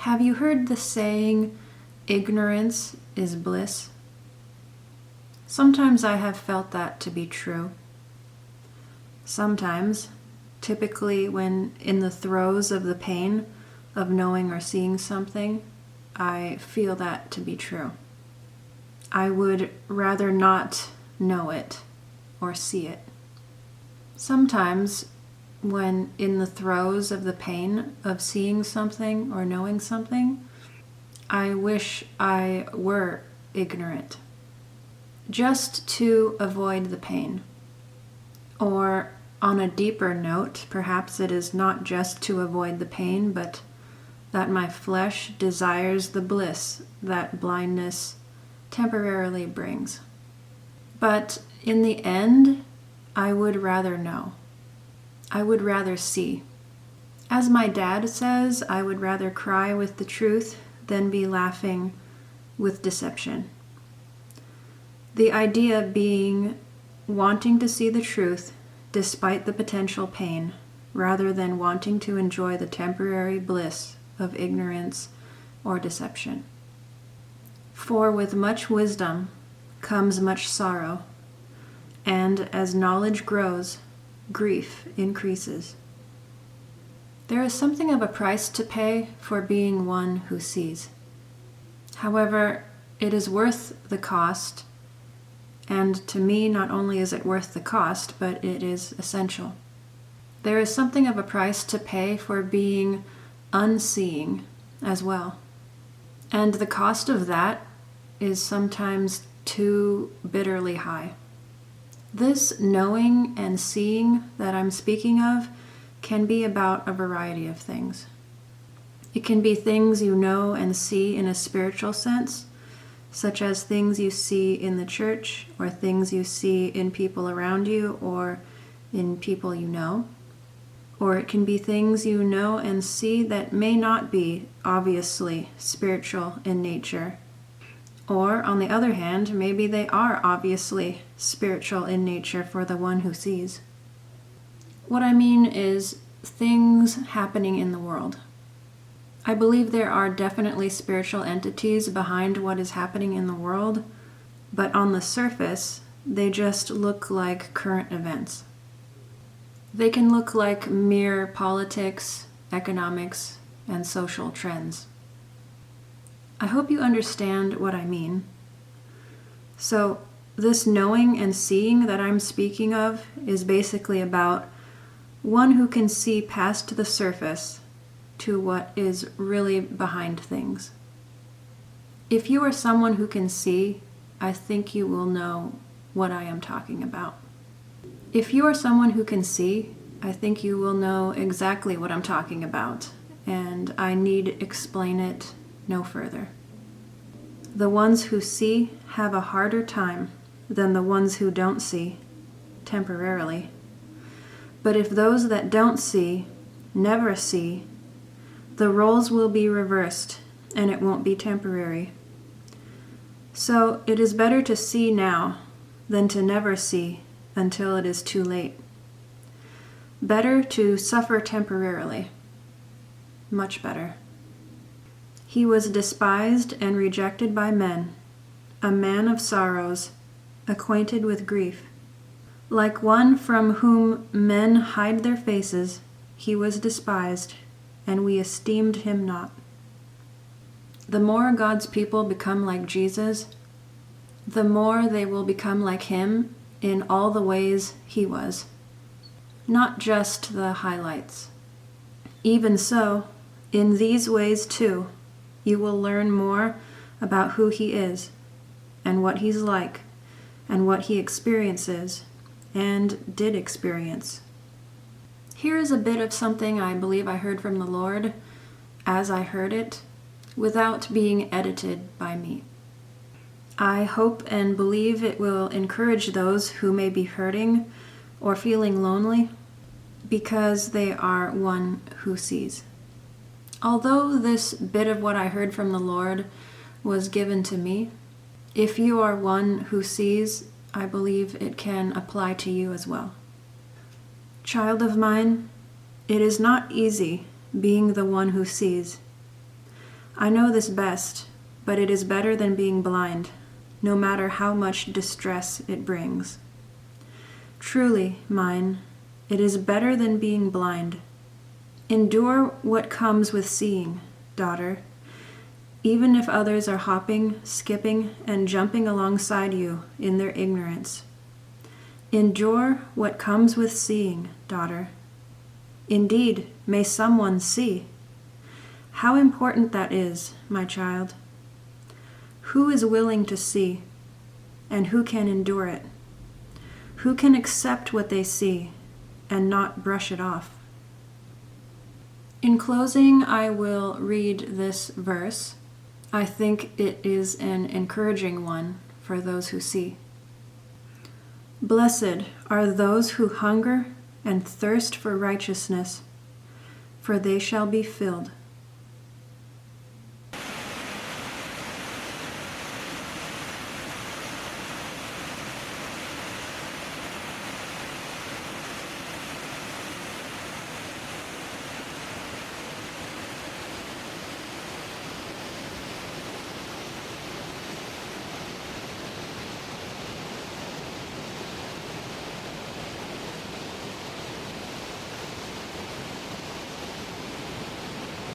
Have you heard the saying, ignorance is bliss? Sometimes I have felt that to be true. Sometimes, typically when in the throes of the pain of knowing or seeing something, I feel that to be true. I would rather not know it or see it. Sometimes, when in the throes of the pain of seeing something or knowing something, I wish I were ignorant, just to avoid the pain. Or on a deeper note, perhaps it is not just to avoid the pain, but that my flesh desires the bliss that blindness temporarily brings. But in the end, I would rather know. I would rather see. As my dad says, I would rather cry with the truth than be laughing with deception. The idea being wanting to see the truth despite the potential pain, rather than wanting to enjoy the temporary bliss of ignorance or deception. For with much wisdom comes much sorrow, and as knowledge grows, grief increases. There is something of a price to pay for being one who sees. However, it is worth the cost, and to me not only is it worth the cost, but it is essential. There is something of a price to pay for being unseeing as well. And the cost of that is sometimes too bitterly high. This knowing and seeing that I'm speaking of can be about a variety of things. It can be things you know and see in a spiritual sense, such as things you see in the church, or things you see in people around you, or in people you know. Or it can be things you know and see that may not be obviously spiritual in nature. Or, on the other hand, maybe they are obviously spiritual in nature for the one who sees. What I mean is things happening in the world. I believe there are definitely spiritual entities behind what is happening in the world, but on the surface, they just look like current events. They can look like mere politics, economics, and social trends. I hope you understand what I mean. So, this knowing and seeing that I'm speaking of is basically about one who can see past the surface to what is really behind things. If you are someone who can see, I think you will know what I am talking about. If you are someone who can see, I think you will know exactly what I'm talking about, and I need explain it no further. The ones who see have a harder time than the ones who don't see, temporarily. But if those that don't see never see, the roles will be reversed, and it won't be temporary. So it is better to see now than to never see until it is too late. Better to suffer temporarily. Much better. He was despised and rejected by men, a man of sorrows, acquainted with grief. Like one from whom men hide their faces, he was despised, and we esteemed him not. The more God's people become like Jesus, the more they will become like him in all the ways he was, not just the highlights. Even so, in these ways too, you will learn more about who he is, and what he's like, and what he experiences, and did experience. Here is a bit of something I believe I heard from the Lord as I heard it, without being edited by me. I hope and believe it will encourage those who may be hurting or feeling lonely because they are one who sees. Although this bit of what I heard from the Lord was given to me, if you are one who sees, I believe it can apply to you as well. Child of mine, it is not easy being the one who sees. I know this best, but it is better than being blind, no matter how much distress it brings. Truly, mine, it is better than being blind. Endure what comes with seeing, daughter, even if others are hopping, skipping, and jumping alongside you in their ignorance. Endure what comes with seeing, daughter. Indeed, may someone see. How important that is, my child. Who is willing to see, and who can endure it? Who can accept what they see and not brush it off? In closing, I will read this verse. I think it is an encouraging one for those who see. Blessed are those who hunger and thirst for righteousness, for they shall be filled.